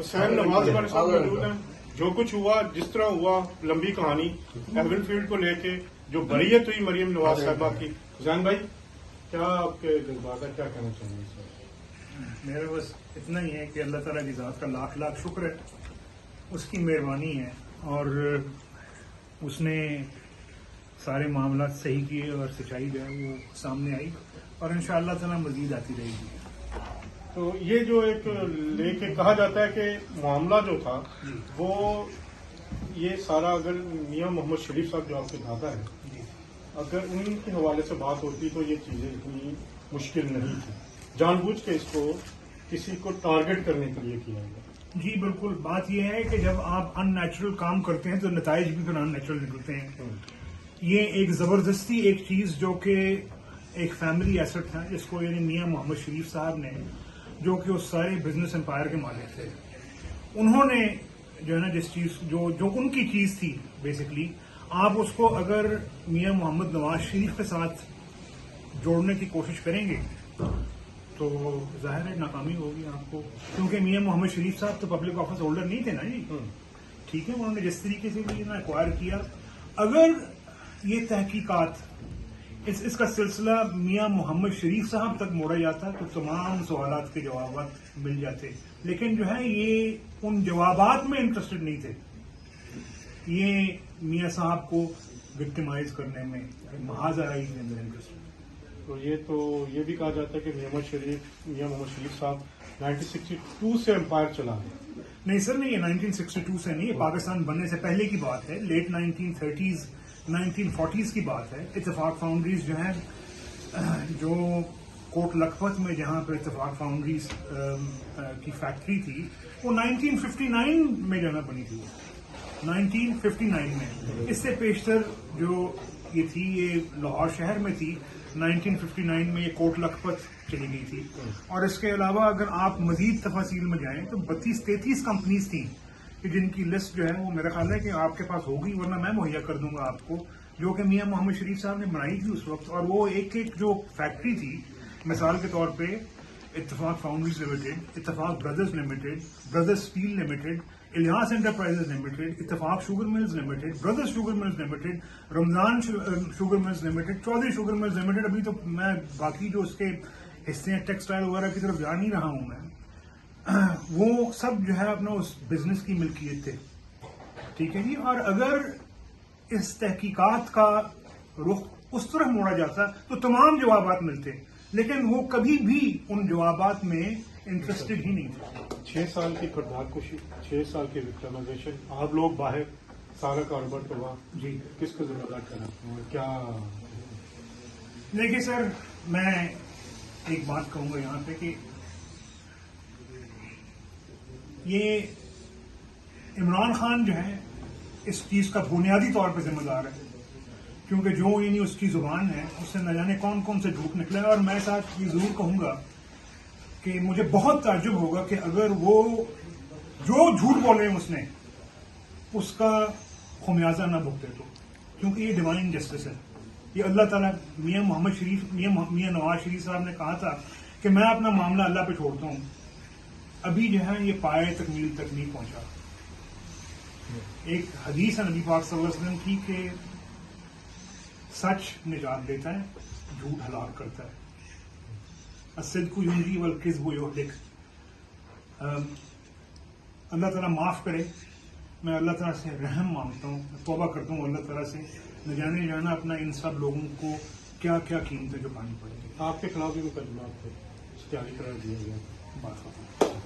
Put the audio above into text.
حسین نواز ہمارے ساتھ موجود ہیں. جو کچھ ہوا جس طرح ہوا لمبی کہانی ایون فیلڈ کو لے کے جو بریت ہوئی مریم نواز صاحبہ کی. حسین بھائی کیا آپ کے جذبات ہے, کیا کہنا چاہیں گے سر؟ میرا بس اتنا ہی ہے کہ اللہ تعالیٰ کی ذات کا لاکھ لاکھ شکر ہے, اس کی مہربانی ہے اور اس نے سارے معاملات صحیح کیے اور سچائی جو ہے وہ سامنے آئی اور انشاءاللہ تعالیٰ مزید آتی رہے گی. تو یہ جو ایک لے کے کہا جاتا ہے کہ معاملہ جو تھا وہ یہ سارا اگر میاں محمد شریف صاحب جو آپ کے دادا ہیں اگر ان کے حوالے سے بات ہوتی تو یہ چیزیں اتنی مشکل نہیں تھی. جان بوجھ کے اس کو کسی کو ٹارگٹ کرنے کے لیے کیا گیا. جی بالکل. بات یہ ہے کہ جب آپ ان نیچرل کام کرتے ہیں تو نتائج بھی پھر ان نیچرل نکلتے ہیں. یہ ایک زبردستی ایک چیز جو کہ ایک فیملی ایسٹ تھا جس کو یعنی میاں محمد شریف صاحب نے, جو کہ اس سارے بزنس امپائر کے مالک تھے, انہوں نے جو ہے نا جس چیز جو ان کی چیز تھی بیسکلی, آپ اس کو اگر میاں محمد نواز شریف کے ساتھ جوڑنے کی کوشش کریں گے تو ظاہر ہے ناکامی ہوگی آپ کو, کیونکہ میاں محمد شریف صاحب تو پبلک آفس ہولڈر نہیں تھے نا جی. ٹھیک ہے, انہوں نے جس طریقے سے بھی ایکوائر کیا, اگر یہ تحقیقات اس کا سلسلہ میاں محمد شریف صاحب تک موڑا جاتا تو تمام سوالات کے جوابات مل جاتے, لیکن جو ہے یہ ان جوابات میں انٹرسٹڈ نہیں تھے, یہ میاں صاحب کو وکٹمائز کرنے میں محاذ آرائی کے اندر انٹرسٹڈ. تو یہ بھی کہا جاتا ہے کہ میاں محمد شریف صاحب 1962 سے امپائر چلا ہے. نہیں سر, نہیں, یہ 1962 سے نہیں, یہ پاکستان بننے سے پہلے کی بات ہے, لیٹ 1930s 1940s کی بات ہے. اتفاق فاؤنڈریز جو ہے جو کوٹ لکھپت میں جہاں پر اتفاق فاؤنڈریز کی فیکٹری تھی وہ 1959 میں جو ہے بنی تھی, 1959 میں. اس سے پیشتر جو یہ تھی یہ لاہور شہر میں تھی, 1959 میں یہ کوٹ لکھپت چلی گئی تھی. اور اس کے علاوہ اگر آپ مزید تفاصیل میں جائیں تو 32-33 کمپنیز تھیں کہ جن کی لسٹ جو ہے وہ میرا خیال ہے کہ آپ کے پاس ہوگی, ورنہ میں مہیا کر دوں گا آپ کو, جو کہ میاں محمد شریف صاحب نے بنائی تھی اس وقت. اور وہ ایک ایک جو فیکٹری تھی, مثال کے طور پہ اتفاق foundries limited, Ittefaq brothers limited, brothers steel limited, Ilyas enterprises limited, Ittefaq sugar mills limited, brothers sugar mills limited, Ramzan sugar mills limited, Chaudhry sugar mills limited. ابھی تو میں باقی جو اس کے حصے ہیں ٹیکسٹائل وغیرہ کی طرف جا نہیں رہا ہوں میں, وہ سب جو ہے اپنا اس بزنس کی ملکیت تھے. ٹھیک ہے جی. اور اگر اس تحقیقات کا رخ اس طرح موڑا جاتا تو تمام جوابات ملتے, لیکن وہ کبھی بھی ان جوابات میں انٹرسٹڈ ہی نہیں تھے. 6 سال کی کردار کشی, 6 سال کی وکٹمائزیشن, آپ لوگ باہر سارا کاروبار کروا جی, کس کو ذمہ دار کریں اور کیا؟ دیکھیے سر, میں ایک بات کہوں گا یہاں پہ کہ یہ عمران خان جو ہے اس چیز کا بنیادی طور پہ ذمہ دار ہے, کیونکہ جو یعنی اس کی زبان ہے اس سے نہ جانے کون کون سے جھوٹ نکلے. اور میں ساتھ یہ ضرور کہوں گا کہ مجھے بہت تعجب ہوگا کہ اگر وہ جو جھوٹ بولے اس نے اس کا خمیازہ نہ بھگتے تو, کیونکہ یہ ڈیوائن جسٹس ہے. یہ اللہ تعالیٰ, میاں محمد شریف میاں نواز شریف صاحب نے کہا تھا کہ میں اپنا معاملہ اللہ پہ چھوڑتا ہوں, ابھی جو ہے یہ پائے تکمیل تک نہیں پہنچا. ایک حدیث ہے نبی پاک صلی اللہ علیہ وسلم کی کہ سچ نجات دیتا ہے, جھوٹ ہلاک کرتا ہے. الصدق ینجی والکذب یہلک. اللہ تعالیٰ معاف کرے, میں اللہ تعالیٰ سے رحم مانگتا ہوں, توبہ کرتا ہوں اللہ تعالیٰ سے, نہ جانے جانا اپنا ان سب لوگوں کو کیا کیا قیمتیں چکانی پڑیں گی. آپ کے خلاف بھی مقدمات تھے, اشتہاری قرار دیا گیا, بات ختم.